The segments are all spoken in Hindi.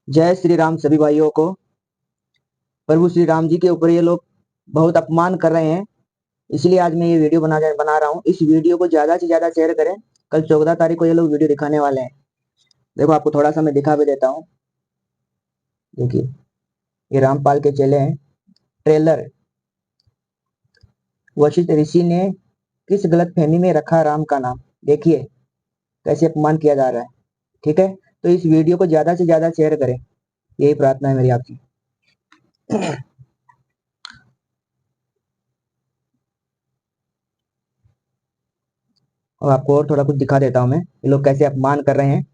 जय श्री राम सभी भाइयों को। प्रभु श्री राम जी के ऊपर ये लोग बहुत अपमान कर रहे हैं, इसलिए आज मैं ये वीडियो बना रहा हूँ। इस वीडियो को ज्यादा से ज्यादा शेयर करें। कल 14 तारीख को ये लोग वीडियो दिखाने वाले हैं। देखो, आपको थोड़ा सा मैं दिखा भी देता हूँ। देखिए, ये रामपाल के चेले हैं। ट्रेलर। वशिष्ठ ऋषि ने किस गलत फहमी में रखा राम का नाम। देखिए कैसे अपमान किया जा रहा है। ठीक है, तो इस वीडियो को ज्यादा से ज्यादा शेयर करें, यही प्रार्थना है मेरी आपकी। और आपको और थोड़ा कुछ दिखा देता हूँ मैं, ये लोग कैसे अपमान कर रहे हैं।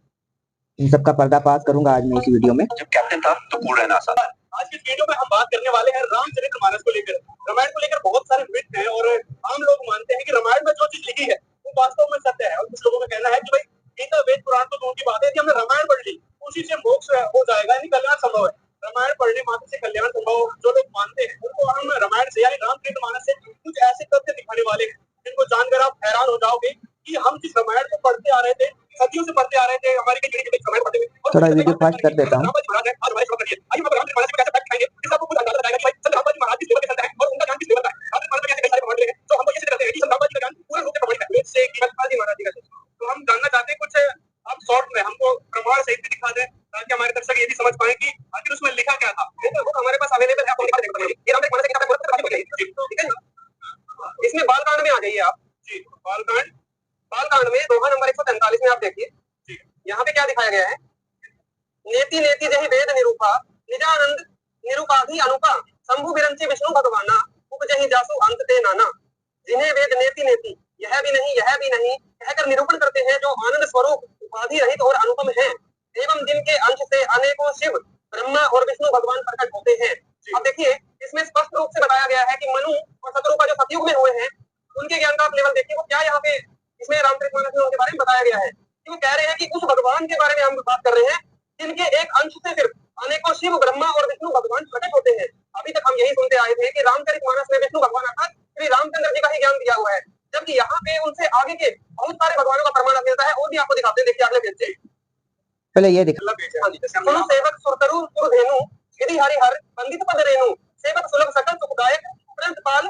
इन सबका पर्दाफाश करूंगा आज मैं इस वीडियो में। जब कैप्टन था तो कूल रहना आसान था। आज की इस वीडियो में हम बात करने वाले हैं रामचरितमानस को लेकर। रामायण को लेकर बहुत सारे मिथ हैं और आम लोग मानते हैं कि रामायण में जो चीज लिखी है वो वास्तव में सत्य है, और कुछ लोगों का कहना है कि भाई गीता वेद पुराण तो दूर की बात है, यदि हमने रामायण पढ़ ली उसी से मोक्ष हो जाएगा, यानी कल्याण संभव है। रामायण पढ़ने मात्र से कल्याण संभव जो लोग मानते हैं उनको हम रामायण से यानी रामचरितमानस से कुछ ऐसे तथ्य दिखाने वाले हैं जिनको जानकर आप हैरान हो जाओगे कि हम जिस रामायण को पढ़ते आ रहे थे, सदियों से पढ़ते आ रहे थे, हमारी रामायण पढ़ते हुए। थोड़ा वीडियो फास्ट कर देता हूँ। तो हम जानना चाहते हैं कुछ आप शॉर्ट में हमको प्रमाण सहित दिखा दें ताकि हमारे दर्शक ये भी समझ पाए कि आखिर उसमें लिखा क्या था। वो हमारे पास अवेलेबल है, ठीक है। इसमें बालकांड में आ जाइए आप जी। बालकांड में दोहा नंबर 143 में आप देखिए, यहाँ पे क्या दिखाया गया है। नेति नेति जहि वेद निरूपा निजानंद निरूपाधि अनुपा शंभु विरंची विष्णु भगवाना उपजहि जासु अंत ते नाना। जिन्हें वेद नेति नेति यह भी नहीं कहकर निरूपण करते हैं, जो आनंद स्वरूप उपाधि रहित और अनुपम है, एवं जिनके अंश से अनेकों शिव ब्रह्मा और विष्णु भगवान प्रकट होते हैं। अब देखिए, इसमें स्पष्ट रूप से बताया गया है कि मनु और शत्रुपा जो सतयुग में हुए हैं उनके ज्ञान का आप लेवल देखिए। वो क्या यहाँ पे इसमें रामचरितमानस में उनके बारे में बताया गया है कि वो कह रहे हैं कि उस भगवान के बारे में हम बात कर रहे हैं जिनके एक अंश से सिर्फ अनेकों शिव ब्रह्मा और विष्णु भगवान प्रकट होते हैं। अभी तक हम यही सुनते आए थे कि रामचरितमानस में विष्णु भगवान अर्थात श्री रामचंद्र जी का ही ज्ञान दिया हुआ है, जबकि यहाँ पे उनसे आगे के बहुत सारे भगवानों का प्रमाण मिलता है। और भी आपको दिखाते हैं, देखिए अगले पेज से। पहले ये दिखा। सेवक सुरतरु सुरधेनु यदि हरिहर पंडित पद रेणु सेवक सुलभ सकल सुखदायक पाल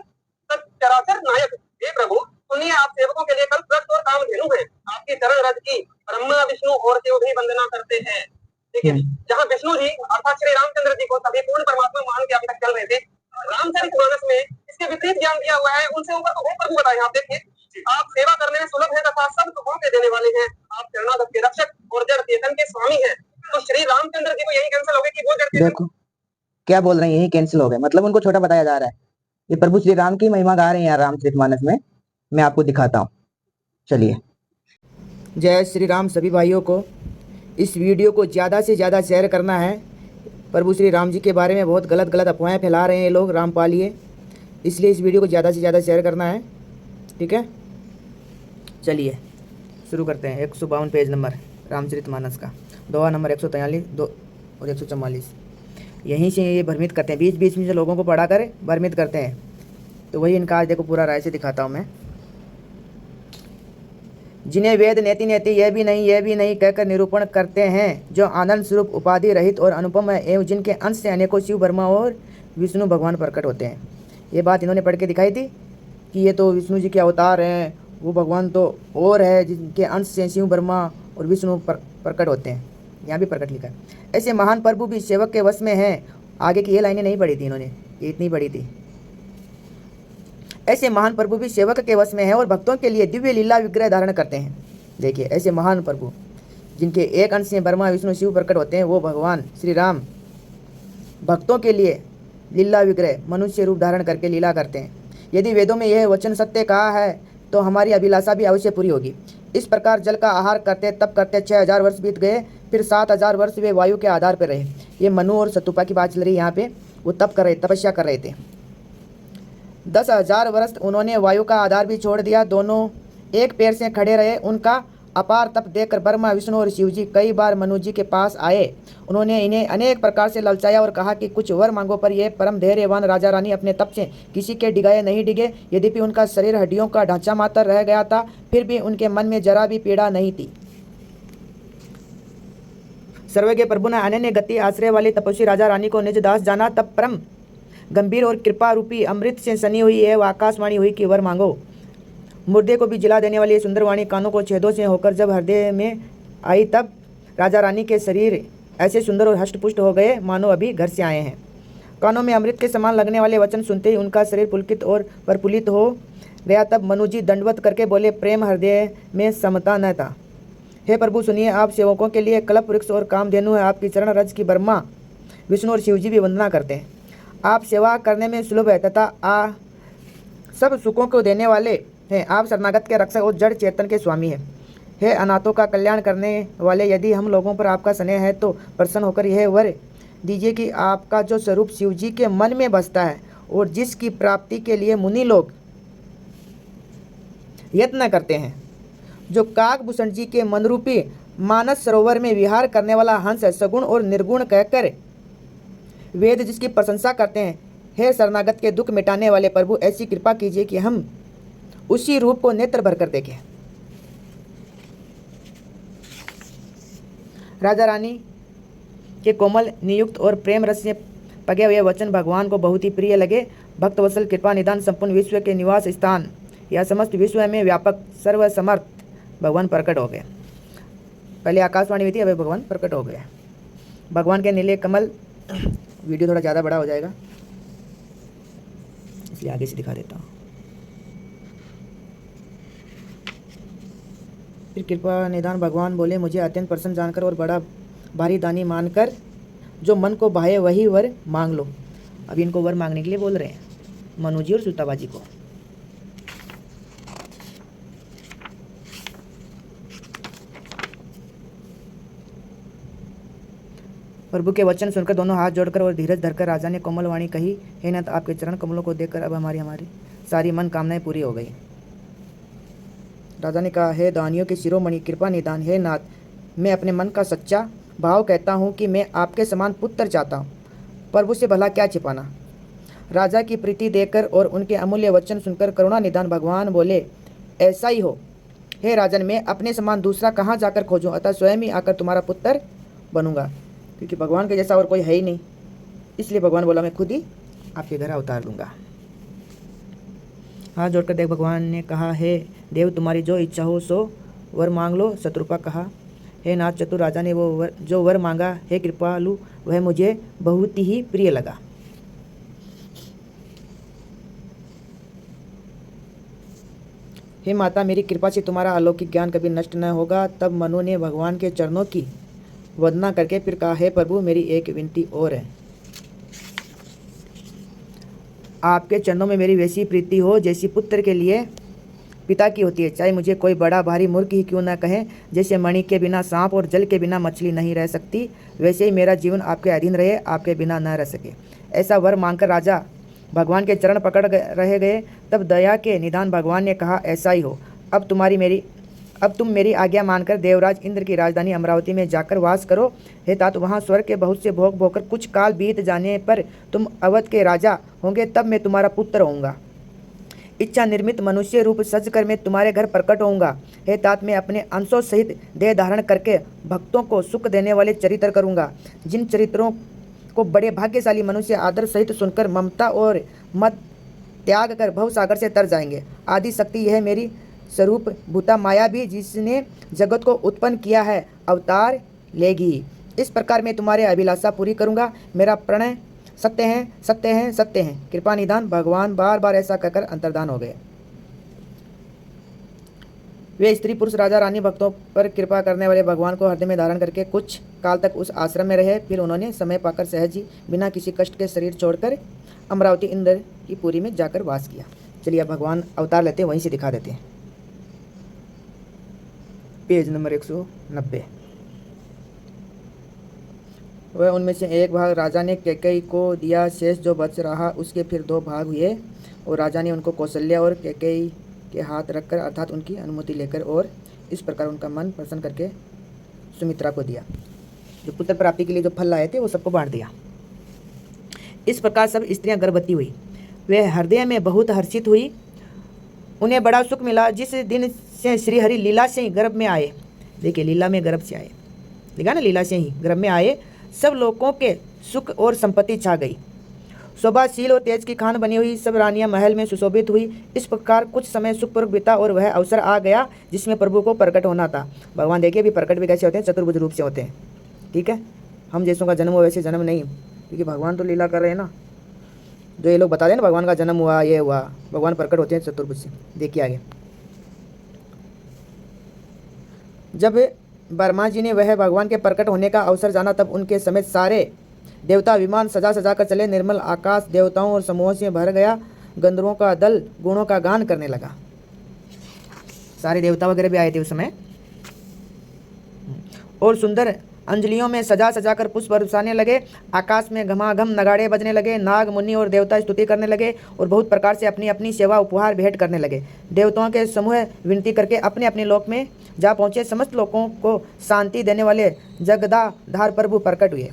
चराचर नायक। हे प्रभु, सुनिए, आप सेवकों के लिए कल प्रस्त और कामधेनु हैं। आपकी चरण रज की ब्रह्मा विष्णु और शिव भी वंदना करते हैं। देखिए, जहाँ विष्णु जी अर्थात श्री रामचंद्र जी को सभी पूर्ण परमात्मा मान के अभी तक चल रहे थे, रामचरितमानस में इसके विपरीत ज्ञान दिया हुआ है। उनसे ऊपर तो प्रभु बताए। आप देखिए, आप सेवा करने में सुलभ है तथा सब सुखों के देने वाले हैं। आप शरणागत के रक्षक और जड़ चेतन के स्वामी हैं। तो श्री रामचंद्र जी को यही कैंसिल हो गया कि वो जड़ चेतन। देखो क्या बोल रहे हैं, यही कैंसिल हो गए, मतलब उनको छोटा बताया जा रहा है। ये प्रभु श्री राम की महिमा गा रहे हैं यार रामचरितमानस में। मैं आपको दिखाता हूँ, चलिए। जय श्री राम सभी भाइयों को। इस वीडियो को ज़्यादा से ज़्यादा शेयर करना है। प्रभु श्री राम जी के बारे में बहुत गलत अफवाहें फैला रहे हैं ये लोग रामपालिए, इसलिए इस वीडियो को ज़्यादा से ज़्यादा शेयर करना है। ठीक है, चलिए शुरू करते हैं। 152 पेज नंबर रामचरितमानस का, दोहा नंबर 143 और 144। यहीं से ये भ्रमित करते हैं, बीच बीच में जो लोगों को पढ़ा कर भ्रमित करते हैं। तो वही इनका आज देखो पूरा राय से दिखाता हूँ मैं। जिन्हें वेद नेति नेति यह भी नहीं कहकर निरूपण करते हैं, जो आनंद स्वरूप उपाधि रहित और अनुपम है, एवं जिनके अंश से अनेकों शिव ब्रह्मा और विष्णु भगवान प्रकट होते हैं। ये बात इन्होंने पढ़ के दिखाई थी कि ये तो विष्णु जी के अवतार हैं, वो भगवान तो और है जिनके अंश से शिव ब्रह्मा और विष्णु प्रकट होते हैं। यहाँ भी प्रकट लिखा है। ऐसे महान प्रभु भी सेवक के वश में हैं। आगे की ये लाइनें नहीं पढ़ी थी इन्होंने, ये इतनी पढ़ी थी। ऐसे महान प्रभु भी सेवक के वश में है और भक्तों के लिए दिव्य लीला विग्रह धारण करते हैं। देखिए, ऐसे महान प्रभु जिनके एक अंश से ब्रह्मा विष्णु शिव प्रकट होते हैं, वो भगवान श्री राम भक्तों के लिए लीला विग्रह मनुष्य रूप धारण करके लीला करते हैं। यदि वेदों में यह वचन सत्य कहा है तो हमारी अभिलाषा भी अवश्य पूरी होगी। इस प्रकार जल का आहार करते तप करते 6000 वर्ष बीत गए, फिर 7000 वर्ष वे वायु के आधार पर रहे। ये मनु और शतुपा की बात चल रही है। यहाँ पे वो तप कर रहे, तपस्या कर रहे थे। 10,000 वर्ष उन्होंने वायु का आधार भी छोड़ दिया, दोनों एक पैर से खड़े रहे। उनका अपार तप देखकर ब्रह्मा विष्णु और शिव जी कई बार मनु जी के पास आए। उन्होंने इन्हें अनेक प्रकार से ललचाया और कहा कि कुछ वर मांगो, पर ये परम धैर्यवान राजा रानी अपने तप से किसी के डिगाए नहीं डिगे। यद्यपि उनका शरीर हड्डियों का ढांचा मात्र रह गया था, फिर भी उनके मन में जरा भी पीड़ा नहीं थी। सर्वज्ञ प्रभु ने अनन्य गति आश्रय वाली तपस्वी राजा रानी को निज दास जाना। तब परम गंभीर और कृपा रूपी अमृत से सनी हुई एवं आकाशवाणी हुई कि वर मांगो। मुर्दे को भी जिला देने वाली सुंदर वाणी कानों को छेदों से होकर जब हृदय में आई, तब राजा रानी के शरीर ऐसे सुंदर और हष्टपुष्ट हो गए मानो अभी घर से आए हैं। कानों में अमृत के समान लगने वाले वचन सुनते ही उनका शरीर पुलकित और प्रफुल्लित हो गया। तब मनुजी दंडवत करके बोले, प्रेम हृदय में समता न था। हे प्रभु सुनिए, आप सेवकों के लिए कल्प वृक्ष और कामधेनु है। आपकी चरण रज की ब्रह्मा विष्णु और शिवजी भी वंदना करते हैं। आप सेवा करने में सुलभ है तथा सब सुखों को देने वाले हैं। आप शरणागत के रक्षक और जड़ चेतन के स्वामी हैं। हे अनाथों का कल्याण करने वाले, यदि हम लोगों पर आपका स्नेह है तो प्रसन्न होकर यह वर दीजिए कि आपका जो स्वरूप शिवजी के मन में बसता है और जिसकी प्राप्ति के लिए मुनि लोग यत्न करते हैं, जो काकभूषण जी के मनरूपी मानस सरोवर में विहार करने वाला हंस है, सगुण और निर्गुण कहकर वेद जिसकी प्रशंसा करते हैं। हे शरणागत के दुख मिटाने वाले प्रभु, ऐसी कृपा कीजिए कि हम उसी रूप को नेत्र भरकर देखें। राजा रानी के कोमल नियुक्त और प्रेम रस से पगे हुए वचन भगवान को बहुत ही प्रिय लगे। भक्तवत्सल कृपा निदान संपूर्ण विश्व के निवास स्थान या समस्त विश्व में व्यापक सर्वसमर्थ भगवान प्रकट हो गए। पहले आकाशवाणी हुई थी, अब भगवान प्रकट हो गए। भगवान के नीले कमल, वीडियो थोड़ा ज़्यादा बड़ा हो जाएगा इसलिए आगे से दिखा देता हूँ। फिर कृपा निदान भगवान बोले, मुझे अत्यंत प्रसन्न जानकर और बड़ा भारी दानी मानकर जो मन को भाए वही वर मांग लो। अब इनको वर मांगने के लिए बोल रहे हैं मनु जी और सुताबाजी को। प्रभु के वचन सुनकर दोनों हाथ जोड़कर और धीरज धरकर राजा ने कोमल वाणी कही, हे नाथ, आपके चरण कमलों को देखकर अब हमारी सारी मन कामनाएं पूरी हो गई। राजा ने कहा, हे दानियों के शिरोमणि कृपा निदान, हे नाथ, मैं अपने मन का सच्चा भाव कहता हूँ कि मैं आपके समान पुत्र चाहता हूँ। प्रभु से भला क्या छिपाना। राजा की प्रीति देकर और उनके अमूल्य वचन सुनकर करुणा निदान भगवान बोले, ऐसा ही हो। हे राजन, मैं अपने समान दूसरा कहाँ जाकर खोजूं, अतः स्वयं ही आकर तुम्हारा पुत्र बनूंगा, क्योंकि भगवान के जैसा और कोई है ही नहीं। इसलिए भगवान बोला, मैं खुद ही आपके घर अवतार दूंगा। हाथ जोड़कर देख भगवान ने कहा, हे देव, तुम्हारी जो इच्छा हो सो वर मांग लो। शत्रुपा कहा, हे नाथ चतुर, राजा ने वो जो वर मांगा, हे कृपालु, वह मुझे बहुत ही प्रिय लगा। हे माता, मेरी कृपा से तुम्हारा अलौकिक ज्ञान कभी नष्ट न होगा। तब मनु ने भगवान के चरणों की वंदना करके फिर कहा, हे प्रभु, मेरी एक विनती और है। आपके चरणों में मेरी वैसी प्रीति हो जैसी पुत्र के लिए पिता की होती है, चाहे मुझे कोई बड़ा भारी मूर्ख ही क्यों न कहे। जैसे मणि के बिना सांप और जल के बिना मछली नहीं रह सकती, वैसे ही मेरा जीवन आपके अधीन रहे, आपके बिना न रह सके। ऐसा वर मांगकर राजा भगवान के चरण पकड़ रह गए। तब दया के निदान भगवान ने कहा, ऐसा ही हो। अब तुम मेरी आज्ञा मानकर देवराज इंद्र की राजधानी अमरावती में जाकर वास करो। हे तात, वहाँ स्वर्ग के बहुत से भोग भोगकर कुछ काल बीत जाने पर तुम अवध के राजा होंगे, तब मैं तुम्हारा पुत्र होऊंगा। इच्छा निर्मित मनुष्य रूप सजकर मैं तुम्हारे घर प्रकट होऊंगा। हे तात, मैं अपने अंशों सहित देह धारण करके भक्तों को सुख देने वाले चरित्र करूंगा, जिन चरित्रों को बड़े भाग्यशाली मनुष्य आदर सहित सुनकर ममता और मत त्याग कर भवसागर से तर जाएंगे। आदि शक्ति यह मेरी स्वरूप भूता माया भी, जिसने जगत को उत्पन्न किया है, अवतार लेगी। इस प्रकार मैं तुम्हारे अभिलाषा पूरी करूंगा। मेरा प्रणय सत्य है, सत्य है, सत्य है। कृपा निदान भगवान बार बार ऐसा कहकर अंतर्धान हो गए। वे स्त्री पुरुष राजा रानी भक्तों पर कृपा करने वाले भगवान को हृदय में धारण करके कुछ काल तक उस आश्रम में रहे। फिर उन्होंने समय पाकर सहज ही बिना किसी कष्ट के शरीर छोड़कर अमरावती इंद्र की पुरी में जाकर वास किया। चलिए अब भगवान अवतार लेते हैं, वहीं से दिखा देते हैं। Page number 190। वह उनमें से एक भाग राजा ने कैकेयी को दिया, शेष जो बच रहा उसके फिर 2 भाग हुए और राजा ने उनको कौशल्या और कैकेयी के हाथ रखकर अर्थात उनकी अनुमति लेकर और इस प्रकार उनका मन प्रसन्न करके सुमित्रा को दिया। जो पुत्र प्राप्ति के लिए जो फल लाए थे वो सबको बांट दिया। इस प्रकार सब स्त्रियां गर्भवती हुई। वे हृदय में बहुत हर्षित हुई, उन्हें बड़ा सुख मिला। जिस दिन से श्रीहरि लीला से ही गर्भ में आए, देखिए लीला में गर्भ से आए, देखा ना, लीला से ही गर्भ में आए सब लोगों के सुख और संपत्ति छा गई। शोभाशील और तेज की खान बनी हुई सब रानियां महल में सुशोभित हुई। इस प्रकार कुछ समय सुखपूर्वक बीता और वह अवसर आ गया जिसमें प्रभु को प्रकट होना था। भगवान देखिए अभी प्रकट भी कैसे होते हैं, चतुर्भुज रूप से होते हैं। ठीक है, हम जैसों का जन्म हो वैसे जन्म नहीं, क्योंकि भगवान तो लीला कर रहे हैं ना। जो ये लोग बता दें ना भगवान का जन्म हुआ, ये हुआ, भगवान प्रकट होते हैं चतुर्भुज से। देखिए आगे, जब ब्रह्मा जी ने वह भगवान के प्रकट होने का अवसर जाना तब उनके समेत सारे देवता विमान सजा सजा कर चले। निर्मल आकाश देवताओं और समूहों से भर गया। गंधर्वों का दल गुणों का गान करने लगा। सारे देवता वगैरह भी आए थे उस समय, और सुंदर अंजलियों में सजा सजा कर पुष्प बरसाने लगे। आकाश में घमाघम नगाड़े बजने लगे। नाग मुनि और देवता स्तुति करने लगे और बहुत प्रकार से अपनी अपनी सेवा उपहार भेंट करने लगे। देवताओं के समूह विनती करके अपने अपने लोक में जा पहुँचे। समस्त लोगों को शांति देने वाले जगदाधार प्रभु प्रकट हुए।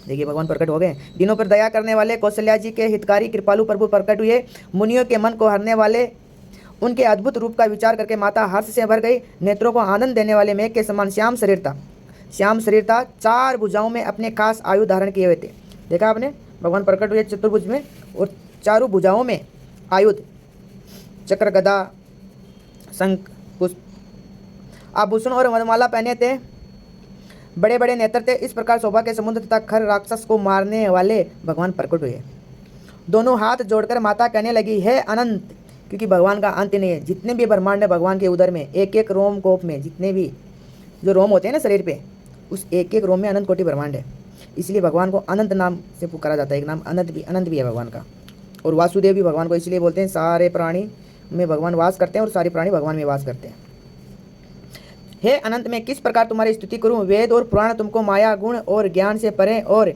देखिए भगवान प्रकट हो गए। दिनों पर दया करने वाले कौशल्या जी के हितकारी कृपालु प्रभु प्रकट हुए। मुनियों के मन को हरने वाले उनके अद्भुत रूप का विचार करके माता हर्ष से भर गई। नेत्रों को आनंद देने वाले मेघ के समान श्याम शरीर था। श्याम शरीर था, चार भुजाओं में अपने खास आयु धारण किए हुए थे। देखा आपने, भगवान प्रकट हुए चतुर्भुज में और चारों भुजाओं में आयुध, चक्र, गदा, शंख, पुष्प, आभूषण और वनमाला पहने थे। बड़े बड़े नेत्र थे। इस प्रकार शोभा के समुद्र तथा खर राक्षस को मारने वाले भगवान प्रकट हुए। दोनों हाथ जोड़कर माता कहने लगी, हे अनंत, क्योंकि भगवान का अंत नहीं है। जितने भी ब्रह्मांड है भगवान के उदर में, एक एक रोम कोप में जितने भी जो रोम होते हैं ना शरीर पे, उस एक एक रोम में अनंत कोटि ब्रह्मांड है। इसलिए भगवान को अनंत नाम से पुकारा जाता है। एक नाम अनंत भी है भगवान का। और वासुदेव भी भगवान को इसलिए बोलते हैं, सारे प्राणी में भगवान वास करते हैं और सारे प्राणी भगवान में वास करते हैं। हे अनंत, मैं किस प्रकार तुम्हारी स्तुति करूं। वेद और पुराण तुमको माया गुण और ज्ञान से परे और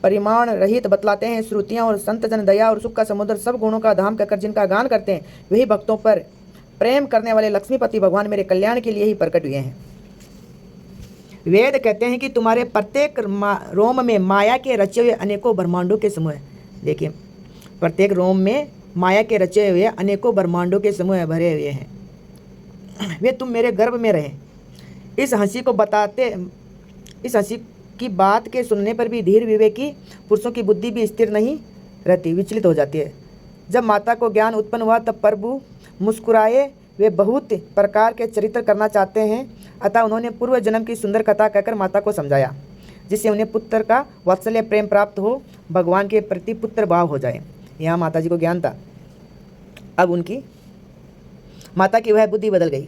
परिमाण रहित बतलाते हैं। श्रुतियां और संत जन दया और सुख का समुद्र सब गुणों का धाम कहकर जिनका गान करते हैं, वही भक्तों पर प्रेम करने वाले लक्ष्मीपति भगवान मेरे कल्याण के लिए ही प्रकट हुए हैं। वेद कहते हैं कि तुम्हारे प्रत्येक रोम में माया के रचे हुए अनेकों ब्रह्मांडों के समूह। देखिए, प्रत्येक रोम में माया के रचे हुए अनेकों ब्रह्मांडों के समूह भरे हुए हैं। वे तुम मेरे गर्भ में रहे। इस हंसी की बात के सुनने पर भी धीर विवेकी पुरुषों की बुद्धि भी स्थिर नहीं रहती, विचलित हो जाती है। जब माता को ज्ञान उत्पन्न हुआ तब प्रभु मुस्कुराए। वे बहुत प्रकार के चरित्र करना चाहते हैं, अतः उन्होंने पूर्व जन्म की सुंदर कथा कहकर माता को समझाया, जिससे उन्हें पुत्र का वात्सल्य प्रेम प्राप्त हो, भगवान के प्रति पुत्र भाव हो जाए। यहाँ माता जी को ज्ञान था, अब उनकी माता की वह बुद्धि बदल गई,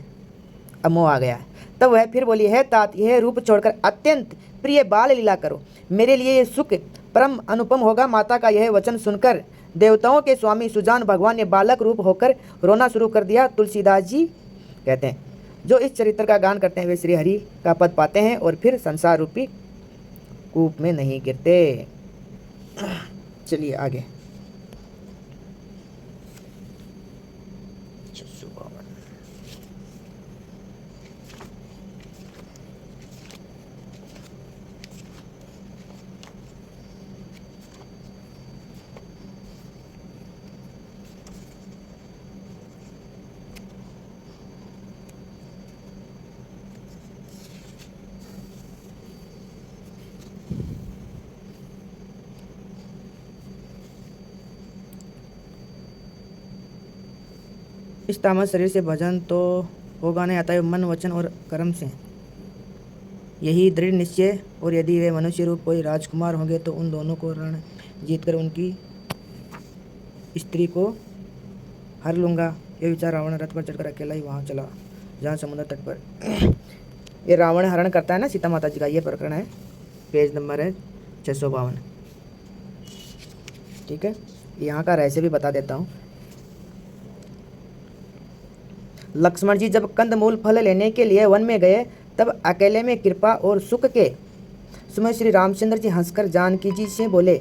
अब मोह आ गया है। तब वह फिर बोली, है तात, यह रूप छोड़कर अत्यंत प्रिय बाल लीला करो, मेरे लिए ये सुख परम अनुपम होगा। माता का यह वचन सुनकर देवताओं के स्वामी सुजान भगवान ने बालक रूप होकर रोना शुरू कर दिया। तुलसीदास जी कहते हैं, जो इस चरित्र का गान करते हैं वे श्री हरि का पद पाते हैं और फिर संसार रूपी कूप में नहीं गिरते। चलिए आगे। इस तामस शरीर से भजन तो होगा नहीं, अतः मन वचन और कर्म से यही दृढ़ निश्चय। और यदि वे मनुष्य रूप कोई राजकुमार होंगे तो उन दोनों को रण जीतकर उनकी स्त्री को हर लूँगा। यह विचार रावण रथ पर चढ़कर अकेला ही वहाँ चला जहाँ समुद्र तट पर ये रावण हरण करता है ना सीता माता जी का, ये प्रकरण है, पेज नंबर है 652। ठीक है, यहाँ का रहस्य भी बता देता हूँ। लक्ष्मण जी जब कंदमूल फल लेने के लिए वन में गए तब अकेले में कृपा और सुख के समय श्री रामचंद्र जी हंसकर जानकी जी से बोले,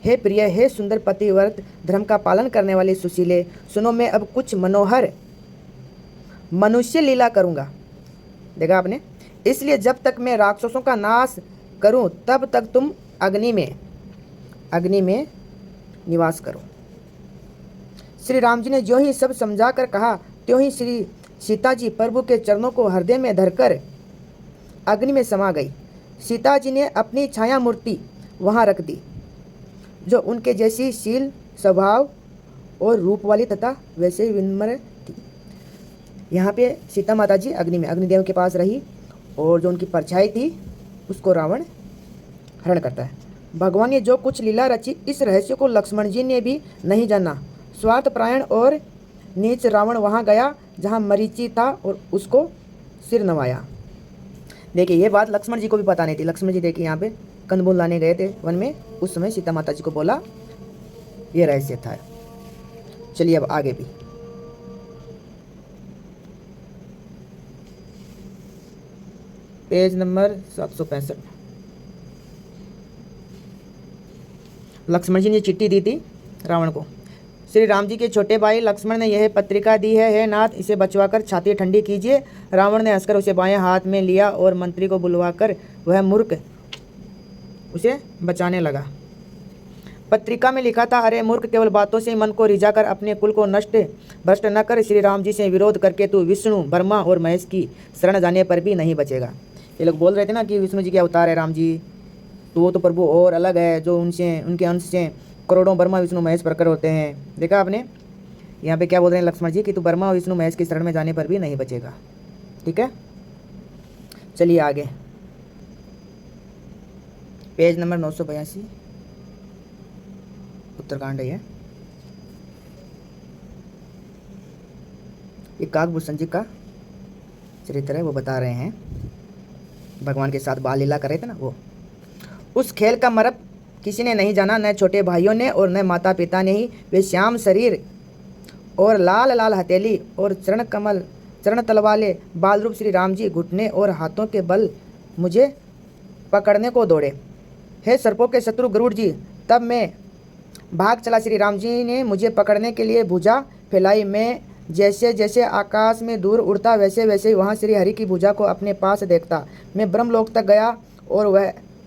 हे प्रिय, हे सुंदर पतिव्रत, धर्म का पालन करने वाले सुशीले, सुनो मैं अब कुछ मनोहर मनुष्य लीला करूंगा। देखा आपने, इसलिए जब तक मैं राक्षसों का नाश करूं तब तक तुम अग्नि में निवास करो। श्री राम जी ने जो ही सब समझा कर कहा त्यों ही श्री सीता जी प्रभु के चरणों को हृदय में धरकर अग्नि में समा गई। सीता जी ने अपनी छाया मूर्ति वहाँ रख दी, जो उनके जैसी शील स्वभाव और रूप वाली तथा वैसे ही विनम्र थी। यहाँ पे सीता माता जी अग्नि में अग्निदेव के पास रही और जो उनकी परछाई थी उसको रावण हरण करता है। भगवान ने जो कुछ लीला रची, इस रहस्य को लक्ष्मण जी ने भी नहीं जाना। स्वार्थपरायण और नीच रावण वहाँ गया जहाँ मरीचि था और उसको सिर नवाया। देखिए ये बात लक्ष्मण जी को भी पता नहीं थी। लक्ष्मण जी देखिए यहाँ पे कंदमूल लाने गए थे वन में, उस समय सीता माता जी को बोला, ये रहस्य था। चलिए अब आगे भी। Page number 765। लक्ष्मण जी ने चिट्ठी दी थी रावण को। श्री राम जी के छोटे भाई लक्ष्मण ने यह पत्रिका दी है, हे नाथ इसे बचवाकर छाती ठंडी कीजिए। रावण ने हंसकर उसे बाएं हाथ में लिया और मंत्री को बुलवाकर वह मूर्ख उसे बचाने लगा। पत्रिका में लिखा था, अरे मूर्ख, केवल बातों से मन को रिझाकर अपने कुल को नष्ट भ्रष्ट न कर। श्री राम जी से विरोध करके तू विष्णु, ब्रह्मा और महेश की शरण जाने पर भी नहीं बचेगा। ये लोग बोल रहे थे ना कि विष्णु जी के अवतार है राम जी, तो वो तो प्रभु और अलग है, जो उनसे उनके अंश से करोड़ों ब्रह्मा विष्णु महेश प्रकट होते हैं। देखा आपने यहाँ पे क्या बोल रहे हैं लक्ष्मण जी कि तू ब्रह्मा विष्णु महेश की शरण में जाने पर भी नहीं बचेगा। ठीक है, चलिए आगे। पेज नंबर 982, उत्तरकांड है ये। काकभूषण जी का चरित्र है, वो बता रहे हैं। भगवान के साथ बाल लीला कर रहे थे ना वो। उस खेल का मर्म किसी ने नहीं जाना, न छोटे भाइयों ने और न माता पिता ने ही। वे श्याम शरीर और लाल लाल हथेली और चरण तल वाले बाल रूप श्री राम जी घुटने और हाथों के बल मुझे पकड़ने को दौड़े। हे सर्पों के शत्रु गरुड़ जी, तब मैं भाग चला। श्री राम जी ने मुझे पकड़ने के लिए भुजा फैलाई। मैं जैसे जैसे आकाश में दूर उड़ता वैसे वैसे ही वहाँ श्री हरि की भुजा को अपने पास देखता। मैं ब्रह्मलोक तक गया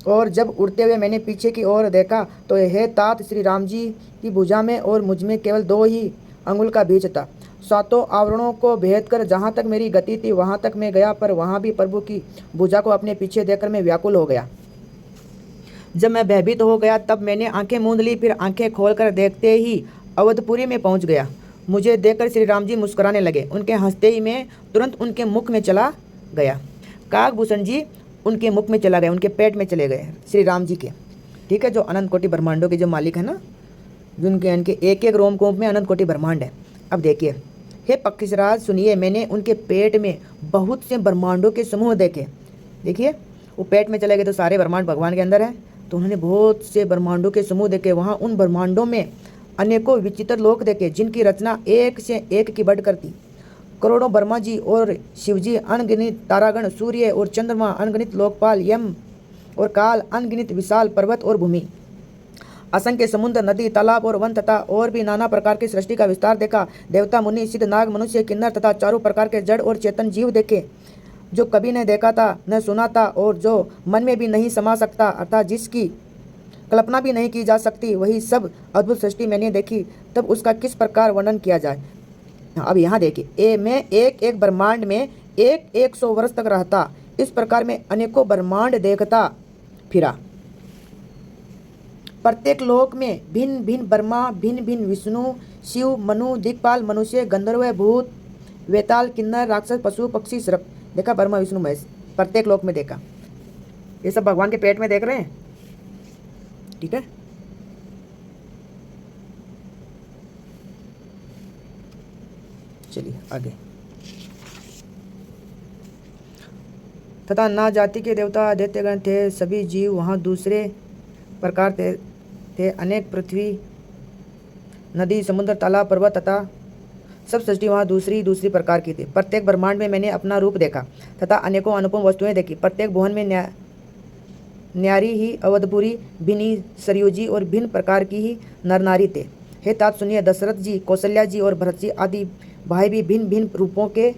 और जब उड़ते हुए मैंने पीछे की ओर देखा तो हे तात, श्री राम जी की भुजा में और मुझ में केवल 2 ही अंगुल का बीच था। 7 आवरणों को भेद कर जहाँ तक मेरी गति थी वहाँ तक मैं गया, पर वहाँ भी प्रभु की भुजा को अपने पीछे देखकर मैं व्याकुल हो गया। जब मैं भयभीत हो गया तब मैंने आंखें मूंद ली, फिर आंखें खोलकर देखते ही अवधपुरी में पहुँच गया। मुझे देखकर श्री राम जी मुस्कुराने लगे। उनके हंसते ही मैं तुरंत उनके मुख में चला गया। काकभूषण जी उनके मुख में चला गया, उनके पेट में चले गए श्री राम जी के। ठीक है, जो अनंत कोटि ब्रह्मांडों के जो मालिक है ना, जिनके इनके एक एक रोमकूप में अनंत कोटि ब्रह्मांड है। अब देखिए, हे पक्षीराज सुनिए, मैंने उनके पेट में बहुत से ब्रह्मांडों के समूह देखे। देखिए वो पेट में चले गए तो सारे ब्रह्मांड भगवान के अंदर है, तो उन्होंने बहुत से ब्रह्मांडों के समूह देखे। वहाँ उन ब्रह्मांडों में अनेकों विचित्र लोक देखे, जिनकी रचना एक से एक की बढ़कर थी। करोड़ों ब्रह्मा जी और शिवजी, अनगिनत तारागण, सूर्य और चंद्रमा, अनगिनत लोकपाल, यम और काल, अनगिनत विशाल पर्वत और भूमि, असंख्य समुद्र, नदी, तालाब और वन तथा और भी नाना प्रकार की सृष्टि का विस्तार देखा। देवता, मुनि, सिद्ध, नाग, मनुष्य, किन्नर तथा चारों प्रकार के जड़ और चेतन जीव देखे, जो कभी न देखा था न सुना था और जो मन में भी नहीं समा सकता, अर्थात जिसकी कल्पना भी नहीं की जा सकती। वही सब अद्भुत सृष्टि मैंने देखी, तब उसका किस प्रकार वर्णन किया जाए। अब यहाँ देखिए, मैं एक एक ब्रह्मांड में 100 वर्ष तक रहता। इस प्रकार मैं अनेकों ब्रह्मांड देखता फिरा। प्रत्येक लोक में भिन्न भिन्न ब्रह्मा, भिन्न भिन्न विष्णु, शिव, मनु, दिक्पाल, मनुष्य, गंधर्व, भूत, वेताल, किन्नर, राक्षस, पशु, पक्षी, सर्प देखा। ब्रह्मा, विष्णु, महेश प्रत्येक लोक में देखा। ये सब भगवान के पेट में देख रहे हैं। ठीक है, चलिए आगे। तथा ना जाति के देवता दैत्यगण थे, सभी जीव वहाँ दूसरे प्रकार थे। अनेक पृथ्वी, नदी, समुद्र, तालाब, पर्वत तथा सब सृष्टि वहाँ दूसरी दूसरी प्रकार की थी। प्रत्येक ब्रह्मांड में मैंने अपना रूप देखा तथा अनेकों अनुपम वस्तुएं देखी। प्रत्येक भुवन में न्यारी ही अवधपुरी, भिन्न सरयुजी और भिन्न प्रकार की ही नर नारी थे। हे तात सुनिए, दशरथ जी, कौशल्या जी और भरत जी आदि भाई भी भिन्न भिन्न रूपों के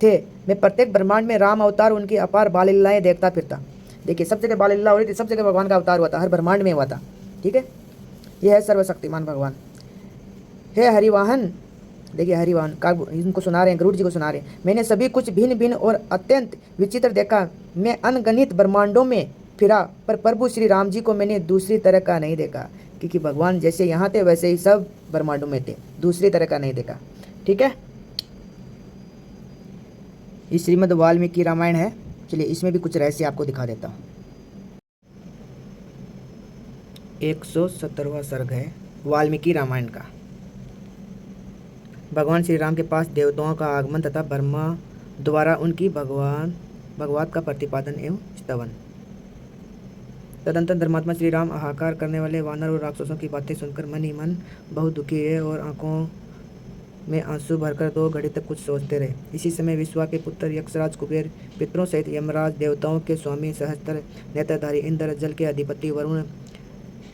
थे। मैं प्रत्येक ब्रह्मांड में राम अवतार, उनकी अपार बाल लीलाएं देखता फिरता। देखिए सब जगह बाल लीला हो रही थी, सब जगह भगवान का अवतार हुआ था, हर ब्रह्मांड में हुआ था। ठीक है, यह है सर्वशक्तिमान भगवान। हे हरिवाहन, देखिए हरिवान का इनको सुना रहे हैं, गरुड़ जी को सुना रहे हैं, मैंने सभी कुछ भिन्न भिन्न और अत्यंत विचित्र देखा। मैं अनगणित ब्रह्मांडों में फिरा, पर प्रभु श्री राम जी को मैंने दूसरी तरह का नहीं देखा। क्योंकि भगवान जैसे यहाँ थे वैसे ही सब ब्रह्मांडों में थे, दूसरी तरह का नहीं देखा। ठीक है, ये श्रीमद् वाल्मीकि रामायण है। चलिए इसमें भी कुछ रहस्य आपको दिखा देता हूँ। 117वां सर्ग है वाल्मीकि रामायण का। भगवान श्री राम के पास देवताओं का आगमन तथा ब्रह्मा द्वारा उनकी भगवत का प्रतिपादन एवं स्तवन। तदंतर धर्मात्मा श्री राम हाहाकार करने वाले वानर और राक्षसों की बातें सुनकर मन ही मन बहुत दुखी हुए और आंखों में आंसू भरकर 2 घड़ी तक कुछ सोचते रहे। इसी समय विश्वा के पुत्र यक्षराज कुबेर, पितरों सहित यमराज, देवताओं के स्वामी सहस्त्र नेत्रधारी इंद्र, जल के अधिपति वरुण,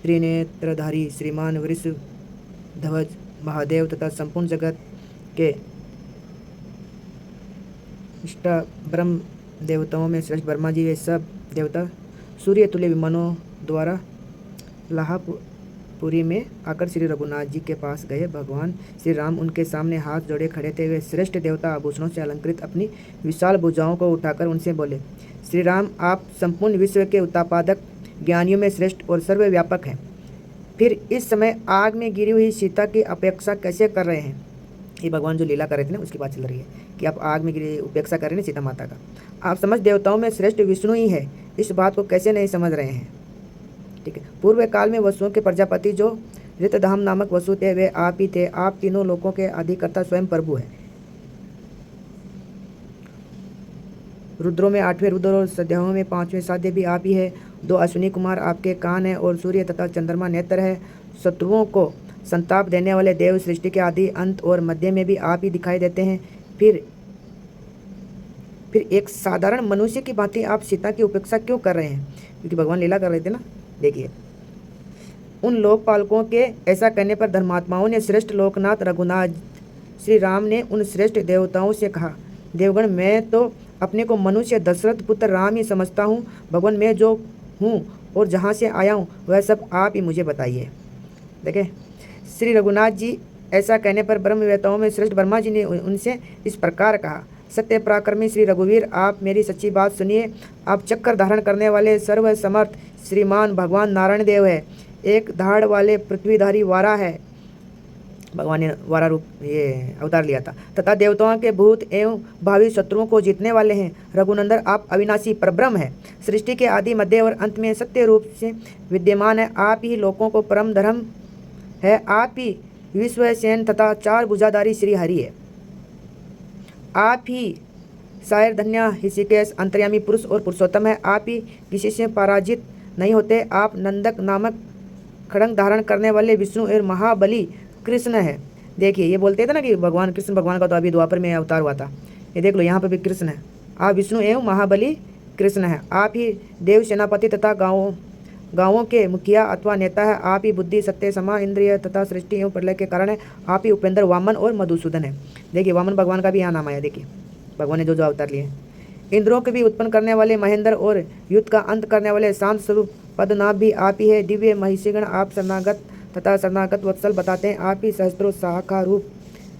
त्रिनेत्रधारी श्रीमान वृषध्वज महादेव तथा संपूर्ण जगत के इष्ट ब्रह्म देवताओं में श्रेष्ठ ब्रह्मा जी, वे सब देवता सूर्य तुल्य विमानों द्वारा लाहापुरी में आकर श्री रघुनाथ जी के पास गए। भगवान श्री राम उनके सामने हाथ जोड़े खड़े थे। वे श्रेष्ठ देवता आभूषणों से अलंकृत अपनी विशाल भुजाओं को उठाकर उनसे बोले, श्री राम, आप संपूर्ण विश्व के उत्पादक, ज्ञानियों में श्रेष्ठ और सर्वव्यापक हैं। फिर इस समय आग में गिरी हुई सीता की अपेक्षा कैसे कर रहे हैं? ये भगवान जो लीला कर रहे थे ना, उसकी बात चल रही है कि आप आग में गिरी उपेक्षा कर रहे हैं सीता माता का। आप समझ देवताओं में श्रेष्ठ विष्णु ही है, इस बात को कैसे नहीं समझ रहे हैं? ठीक है, पूर्व काल में वसुओं के प्रजापति जो ऋतधाम नामक वसु थे, वे आप ही थे। आप तीनों लोकों के अधिकर्ता स्वयं प्रभु है। रुद्रों में 8वें रुद्र और सद्याओं में 5वें साध्य भी आप ही है। 2 अश्विनी कुमार आपके कान है और सूर्य तथा चंद्रमा नेत्र है। शत्रुओं को संताप देने वाले देव सृष्टि के आदि, अंत और मध्य में भी आप ही दिखाई देते हैं। फिर एक साधारण मनुष्य की भांति आप सीता की उपेक्षा क्यों कर रहे हैं? क्योंकि भगवान लीला कर रहे थे ना। देखिए, उन लोकपालकों के ऐसा करने पर धर्मात्माओं ने श्रेष्ठ लोकनाथ रघुनाथ श्री राम ने उन श्रेष्ठ देवताओं से कहा, देवगण, मैं तो अपने को मनुष्य दशरथ पुत्र राम ही समझता हूँ। भगवान, मैं जो हूँ और जहाँ से आया हूँ वह सब आप ही मुझे बताइए। देखें, श्री रघुनाथ जी ऐसा कहने पर ब्रह्मवेताओं में श्रेष्ठ ब्रह्मा जी ने उनसे इस प्रकार कहा, सत्य पराक्रमी श्री रघुवीर, आप मेरी सच्ची बात सुनिए। आप चक्कर धारण करने वाले सर्व समर्थ श्रीमान भगवान नारायण देव है। एक धाड़ वाले पृथ्वीधारी वारा है, भगवान ने वारा रूप ये अवतार लिया था, तथा देवताओं के भूत एवं भावी शत्रुओं को जीतने वाले हैं। रघुनंदन, आप अविनाशी परब्रह्म है, सृष्टि के आदि, मध्य और अंत में सत्य रूप से विद्यमान है। आप ही लोगों को परम धर्म है। आप ही विश्वसेन तथा 4 भुजाधारी श्री हरि है। आप ही शायर, धन्य, ऋषिकेश, अंतर्यामी पुरुष और पुरुषोत्तम है। आप ही किसी से पराजित नहीं होते। आप नंदक नामक खड़ंग धारण करने वाले विष्णु और महाबली कृष्ण है। देखिए, ये बोलते थे ना कि भगवान कृष्ण, भगवान का तो अभी द्वापर में अवतार हुआ था। ये देख लो, यहाँ पर भी कृष्ण है। आप विष्णु एवं महाबली कृष्ण है। आप ही देव सेनापति तथा गाँवों के मुखिया अथवा नेता है। आप ही बुद्धि, सत्य, समा, इंद्रिय तथा सृष्टि एवं प्रलय के कारण है। आप ही उपेंद्र, वामन और मधुसूदन है। देखिए, वामन भगवान का भी यहाँ नाम आया। देखिए, भगवान ने जो अवतार लिए। इंद्रों के भी उत्पन्न करने वाले महेंद्र और युद्ध का अंत करने वाले शांत स्वरूप पद्मनाभ भी आप ही है। दिव्य महिषीगण, आप शरणागत तथा शरणागत वत्सल बताते हैं। आप ही सहस्त्रों शाखा रूप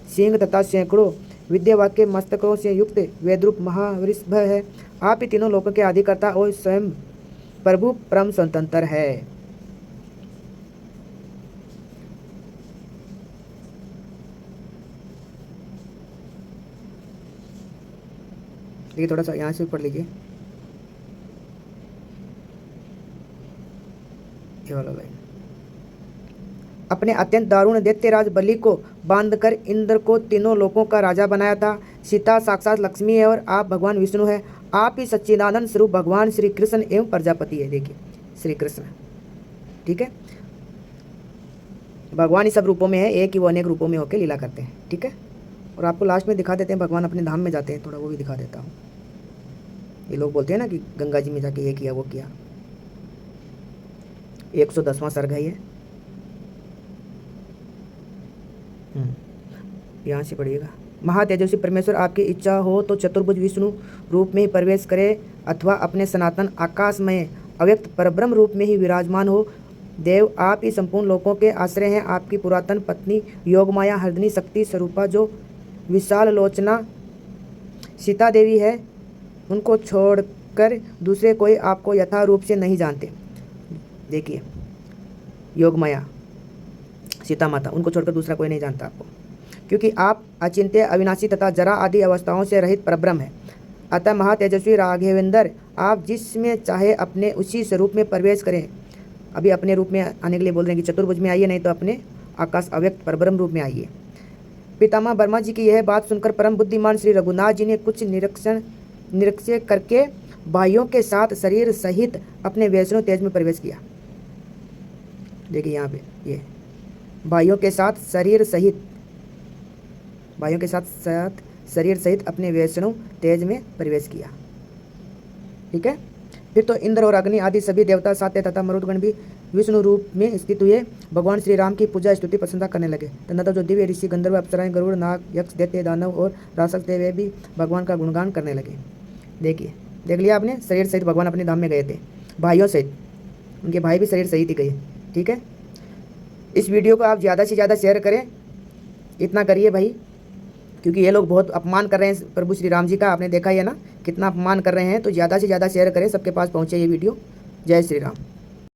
सिंह तथा सैकड़ों विद्यावाक्य मस्तकों से युक्त वेदरूप महावृषभ है। आप ही तीनों लोकों के अधिकर्ता और स्वयं प्रभु परम स्वतंत्र है। देखिए, थोड़ा सा यहाँ से पढ़ लीजिए, ये वाला लाइन। अपने अत्यंत दारुण दैत्यराज बलि को बांधकर इंद्र को तीनों लोकों का राजा बनाया था। सीता साक्षात लक्ष्मी है और आप भगवान विष्णु है। आप ही सच्चिदानंद स्वरूप भगवान श्री कृष्ण एवं प्रजापति है। देखिए, श्री कृष्ण, ठीक है, भगवान ही सब रूपों में है, एक ही वो अनेक रूपों में होकर लीला करते हैं। ठीक है, और आपको लास्ट में दिखा देते हैं भगवान अपने धाम में जाते हैं, थोड़ा वो भी दिखा देता हूँ। ये लोग बोलते हैं ना कि गंगा जी में जाके ये किया वो किया। 110वां सर्ग है ये। यहाँ से पढ़िएगा। महातेजस्वी परमेश्वर, आपकी इच्छा हो तो चतुर्भुज विष्णु रूप में ही प्रवेश करे अथवा अपने सनातन आकाश में अव्यक्त परब्रह्म रूप में ही विराजमान हो। देव आप ही संपूर्ण लोकों के आश्रय हैं। आपकी पुरातन पत्नी योगमाया हरदनी शक्ति स्वरूपा जो विशाल लोचना सीता देवी है, उनको छोड़कर दूसरे कोई आपको यथा रूप से नहीं जानते। देखिए, योगमाया सीता माता, उनको छोड़कर दूसरा कोई नहीं जानता आपको, क्योंकि आप अचिंत्य, अविनाशी तथा जरा आदि अवस्थाओं से रहित परब्रह्म है। अतः महातेजस्वी राघवेंद्र, आप जिसमें चाहे अपने उसी स्वरूप में प्रवेश करें। अभी अपने रूप में आने के लिए बोल रहे हैं कि चतुर्भुज में आइए, नहीं तो अपने आकाश अव्यक्त परब्रह्म रूप में आइए। पितामह वर्मा जी की यह बात सुनकर परम बुद्धिमान श्री रघुनाथ जी ने कुछ निरीक्षण करके भाइयों के साथ शरीर सहित अपने वैष्णव तेज में प्रवेश किया। देखिए यहाँ पे ये भाइयों के साथ शरीर सहित अपने वैष्णव तेज में प्रवेश किया। ठीक है। फिर तो इंद्र और अग्नि आदि सभी देवता, सात्य तथा मरुदगण भी विष्णु रूप में स्थित हुए भगवान श्री राम की पूजा स्तुति प्रशंसा करने लगे। तदनंतर जो दिव्य ऋषि, गंधर्व, अप्सराएं, गरुड़, नाग, यक्ष, दैत्य, दानव और राक्षस थे, वे भी भगवान का गुणगान करने लगे। देखिए, देख लिया आपने, शरीर सहित भगवान अपने धाम में गए थे, भाइयों सहित, उनके भाई भी शरीर सहित ही गए। ठीक है। इस वीडियो को आप ज़्यादा से ज़्यादा शेयर करें, इतना करिए भाई, क्योंकि ये लोग बहुत अपमान कर रहे हैं प्रभु श्री राम जी का। आपने देखा ही है ना कितना अपमान कर रहे हैं। तो ज़्यादा से ज़्यादा शेयर करें, सबके पास पहुँचे ये वीडियो। जय श्री राम।